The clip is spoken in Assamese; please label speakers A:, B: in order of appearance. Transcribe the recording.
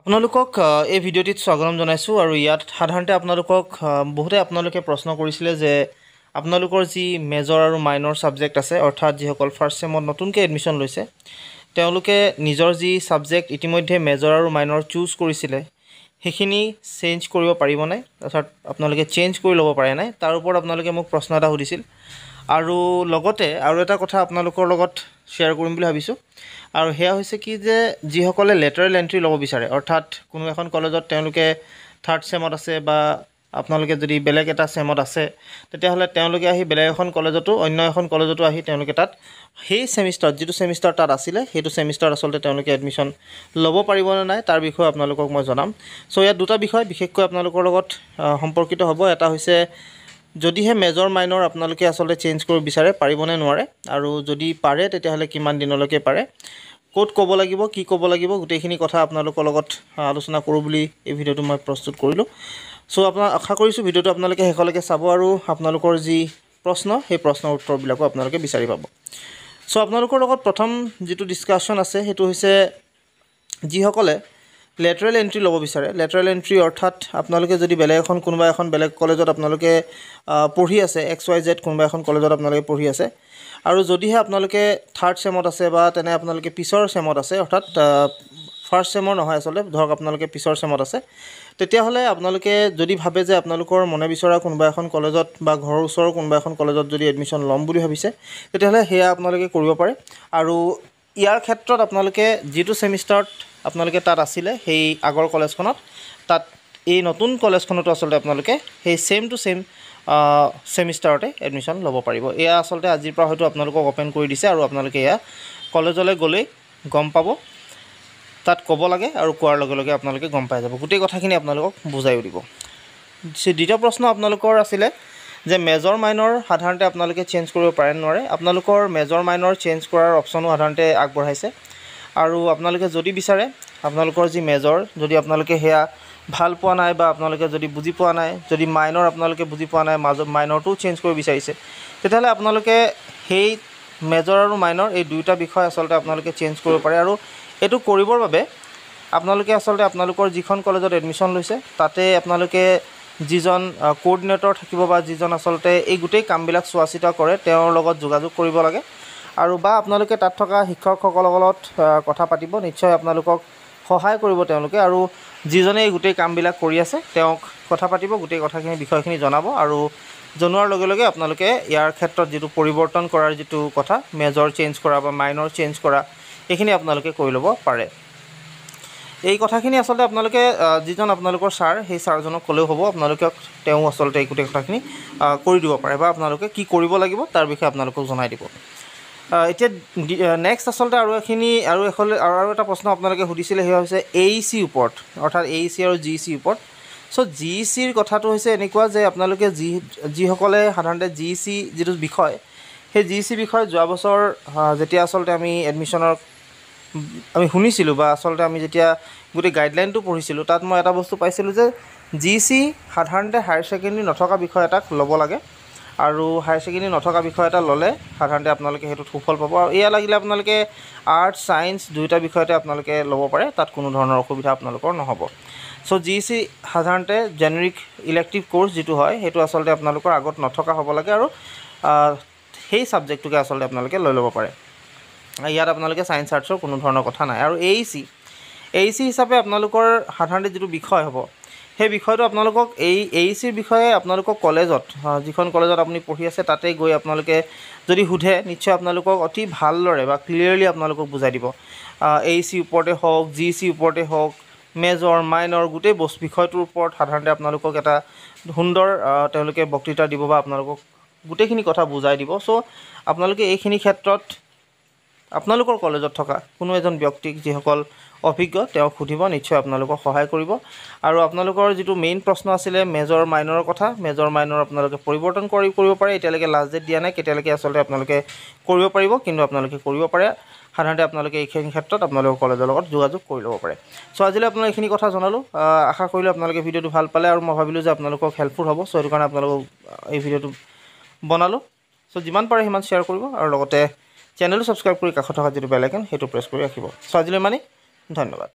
A: আপোনালোকক এই ভিডিঅ'টিত স্বাগতম জনাইছোঁ আৰু ইয়াত সাধাৰণতে আপোনালোকক বহুতে আপোনালোকে প্ৰশ্ন কৰিছিলে যে আপোনালোকৰ যি মেজৰ আৰু মাইনৰ সাবজেক্ট আছে অৰ্থাৎ যিসকল ফাৰ্ষ্ট সেমত নতুনকৈ এডমিশ্যন লৈছে তেওঁলোকে নিজৰ যি সাবজেক্ট ইতিমধ্যে মেজৰ আৰু মাইনৰ চুজ কৰিছিলে সেইখিনি চেঞ্জ কৰিব পাৰিব নাই অৰ্থাৎ আপোনালোকে চেঞ্জ কৰি ল'ব পাৰে নাই তাৰ ওপৰত আপোনালোকে মোক প্ৰশ্ন এটা সুধিছিল আৰু লগতে আৰু এটা কথা আপোনালোকৰ লগত শ্বেয়াৰ কৰিম বুলি ভাবিছোঁ আৰু হেয়া হৈছে কি যে যিসকলে লেটাৰেল এন্ট্ৰি ল'ব বিচাৰে অৰ্থাৎ কোনো এখন কলেজত তেওঁলোকে থাৰ্ড সেমত আছে বা আপোনালোকে যদি বেলেগ এটা সেমত আছে তেতিয়াহ'লে তেওঁলোকে আহি বেলেগ এখন কলেজতো অন্য এখন কলেজতো আহি তেওঁলোকে তাত সেই সেমিষ্টাৰ যিটো সেমিষ্টাৰ তাত আছিলে সেইটো সেমিষ্টাৰ আসলতে তেওঁলোকে এডমিশ্যন ল'ব পাৰিব নে নাই তাৰ বিষয়ে আপোনালোকক মই জনাম সো ইয়াত দুটা বিষয় বিশেষকৈ আপোনালোকৰ লগত সম্পৰ্কিত হ'ব এটা হৈছে যদিহে মেজৰ মাইনৰ আপোনালোকে আসলতে চেঞ্জ কৰিব বিচাৰে পাৰিবনে নোৱাৰে আৰু যদি পাৰে তেতিয়াহ'লে কিমান দিনলৈকে পাৰে কোড ক'ব লাগিব কি ক'ব লাগিব গোটেইখিনি কথা আপোনালোকৰ লগত আলোচনা কৰোঁ বুলি এই ভিডিঅ'টো মই প্ৰস্তুত কৰিলোঁ সো আপোনাৰ আশা কৰিছোঁ ভিডিঅ'টো আপোনালোকে শেষলৈকে চাব আৰু আপোনালোকৰ যি প্ৰশ্ন সেই প্ৰশ্নৰ উত্তৰবিলাকো আপোনালোকে বিচাৰি পাব সো আপোনালোকৰ লগত প্ৰথম যিটো ডিছকাশ্যন আছে সেইটো হৈছে যিসকলে লেটাৰেল এন্ট্ৰি ল'ব বিচাৰে লেটাৰেল এন্ট্ৰি অৰ্থাৎ আপোনালোকে যদি বেলেগ এখন কোনোবা এখন বেলেগ কলেজত আপোনালোকে পঢ়ি আছে XYZ কোনোবা এখন কলেজত আপোনালোকে পঢ়ি আছে আৰু যদিহে আপোনালোকে থাৰ্ড সেমত আছে বা তেনে আপোনালোকে পিছৰ সেমত আছে অৰ্থাৎ ফাৰ্ষ্ট সেমৰ নহয় আসলে ধৰক আপোনালোকে পিছৰ সেমত আছে তেতিয়াহ'লে আপোনালোকে যদি ভাবে যে আপোনালোকৰ মনে বিচৰা কোনোবা এখন কলেজত বা ঘৰৰ ওচৰৰ কোনোবা এখন কলেজত যদি এডমিশ্যন ল'ম বুলি ভাবিছে তেতিয়াহ'লে হেয়া আপোনালোকে কৰিব পাৰে আৰু ইয়াৰ ক্ষেত্ৰত আপোনালোকে যিটো সেমিষ্টাৰত আপোনালোকে তাত আছিলে সেই আগৰ কলেজখনত তাত এই নতুন কলেজখনতো আসলতে আপোনালোকে সেই সেম টু সেম সেমিষ্টাৰতে এডমিশ্যন ল'ব পাৰিব এয়া আসলতে আজিৰ পৰা হয়তো আপোনালোকক ওপেন কৰি দিছে আৰু আপোনালোকে এয়া কলেজলৈ গ'লেই গম পাব তাত ক'ব লাগে আৰু কোৱাৰ লগে লগে আপোনালোকে গম পাই যাব গোটেই কথাখিনি আপোনালোকক বুজাই দিব দ্বিতীয় প্ৰশ্ন আপোনালোকৰ আছিলে যে মেজৰ মাইনৰ সাধাৰণতে আপোনালোকে চেঞ্জ কৰিব পাৰে নোৱাৰে আপোনালোকৰ মেজৰ মাইনৰ চেঞ্জ কৰাৰ অপশ্যনো সাধাৰণতে আগবঢ়াইছে আৰু আপোনালোকে যদি বিচাৰে আপোনালোকৰ যি মেজৰ যদি আপোনালোকে হেয়া ভাল পোৱা নাই বা আপোনালোকে যদি বুজি পোৱা নাই যদি মাইনৰ আপোনালোকে বুজি পোৱা নাই মাইনৰটো চেঞ্জ কৰিব বিচাৰিছে তেতিয়াহ'লে আপোনালোকে সেই মেজৰ আৰু মাইনৰ এই দুয়োটা বিষয় আসলতে আপোনালোকে চেঞ্জ কৰিব পাৰে আৰু এইটো কৰিবৰ বাবে আপোনালোকে আসলতে আপোনালোকৰ যিখন কলেজত এডমিশ্যন লৈছে তাতে আপোনালোকে যিজন কোঅৰ্ডিনেটৰ থাকিব বা যিজন আসলতে এই গোটেই কামবিলাক চোৱা চিতা কৰে তেওঁৰ লগত যোগাযোগ কৰিব লাগে আৰু বা আপোনালোকে তাত থকা শিক্ষকসকলৰ লগত কথা পাতিব নিশ্চয় আপোনালোকক সহায় কৰিব তেওঁলোকে আৰু যিজনে এই গোটেই কামবিলাক কৰি আছে তেওঁক কথা পাতিব গোটেই কথাখিনি বিষয়খিনি জনাব আৰু জনোৱাৰ লগে লগে আপোনালোকে ইয়াৰ ক্ষেত্ৰত যিটো পৰিৱৰ্তন কৰাৰ যিটো কথা মেজৰ চেঞ্জ কৰা বা মাইনৰ চেঞ্জ কৰা এইখিনি আপোনালোকে কৰি ল'ব পাৰে এই কথাখিনি আসলতে আপোনালোকে যিজন আপোনালোকৰ ছাৰ সেই ছাৰজনক ক'লেও হ'ব আপোনালোকক তেওঁ আসলতে এই গোটেই কথাখিনি কৰি দিব পাৰে বা আপোনালোকে কি কৰিব লাগিব তাৰ বিষয়ে আপোনালোকক জনাই দিব এতিয়া নেক্সট আসলতে আৰু এটা প্ৰশ্ন আপোনালোকে সুধিছিলে সেয়া হৈছে AEC ওপৰত অৰ্থাৎ AEC আৰু GEC ওপৰত সো GECৰ কথাটো হৈছে এনেকুৱা যে আপোনালোকে যিসকলে সাধাৰণতে GEC যিটো বিষয় সেই GEC বিষয় যোৱা বছৰ যেতিয়া আসলতে আমি এডমিশ্যনৰ আমি শুনিছিলোঁ বা আসলতে আমি যেতিয়া গোটেই গাইডলাইনটো পঢ়িছিলোঁ তাত মই এটা বস্তু পাইছিলোঁ যে GEC সাধাৰণতে হায়াৰ ছেকেণ্ডেৰী নথকা বিষয় এটাক ল'ব লাগে আৰু হায়াৰ ছেকেণ্ডেৰী নথকা বিষয় এটা ল'লে সাধাৰণতে আপোনালোকে সেইটোত সুফল পাব আৰু এয়া লাগিলে আপোনালোকে আৰ্টছ ছায়েন্স দুয়োটা বিষয়তে আপোনালোকে ল'ব পাৰে তাত কোনো ধৰণৰ অসুবিধা আপোনালোকৰ নহ'ব সো GEC সাধাৰণতে জেনেৰিক ইলেক্টিভ কোৰ্চ যিটো হয় সেইটো আসলতে আপোনালোকৰ আগত নথকা হ'ব লাগে আৰু সেই ছাবজেক্টটোকে আসলতে আপোনালোকে লৈ ল'ব পাৰে ইয়াত আপোনালোকে ছায়েন্স আৰ্টছৰ কোনো ধৰণৰ কথা নাই আৰু AEC হিচাপে আপোনালোকৰ সাধাৰণতে যিটো বিষয় হ'ব সেই বিষয়টো আপোনালোকক এই AECৰ বিষয়ে আপোনালোকক কলেজত যিখন কলেজত আপুনি পঢ়ি আছে তাতে গৈ আপোনালোকে যদি সোধে নিশ্চয় আপোনালোকক অতি ভালদৰে বা ক্লিয়াৰলি আপোনালোকক বুজাই দিব AEC ওপৰতে হওক GEC ওপৰতে হওক মেজৰ মাইনৰ গোটেই বিষয়টোৰ ওপৰত সাধাৰণতে আপোনালোকক এটা সুন্দৰ তেওঁলোকে বক্তৃতা দিব বা আপোনালোকক গোটেইখিনি কথা বুজাই দিব সো আপোনালোকে এইখিনি ক্ষেত্ৰত আপোনালোকৰ কলেজত থকা কোনো এজন ব্যক্তিক যিসকল অভিজ্ঞ তেওঁক সুধিব নিশ্চয় আপোনালোকক সহায় কৰিব আৰু আপোনালোকৰ যিটো মেইন প্ৰশ্ন আছিলে মেজৰ মাইনৰ কথা মেজৰ মাইনৰ আপোনালোকে পৰিৱৰ্তন কৰিব পাৰে এতিয়ালৈকে লাষ্ট ডেট দিয়া নাই কেতিয়ালৈকে আসলতে আপোনালোকে কৰিব পাৰিব কিন্তু আপোনালোকে কৰিব পাৰে সাধাৰণতে আপোনালোকে এইখিনি ক্ষেত্ৰত আপোনালোকৰ কলেজৰ লগত যোগাযোগ কৰি ল'ব পাৰে সো আজিলৈ আপোনালোক এইখিনি কথা জনালোঁ আশা কৰিলোঁ আপোনালোকে ভিডিঅ'টো ভাল পালে আৰু মই ভাবিলোঁ যে আপোনালোকক হেল্পফুল হ'ব সো সেইটো কাৰণে আপোনালোকক এই ভিডিঅ'টো বনালোঁ সো যিমান পাৰে সিমান শ্বেয়াৰ কৰিব আৰু লগতে চেনেলটো ছাবস্ক্ৰাইব কৰি কাষত থকা যিটো বেল আইকন সেইটো প্ৰেছ কৰি ৰাখিব সো আজিলৈ মানে ধন্যবাদ।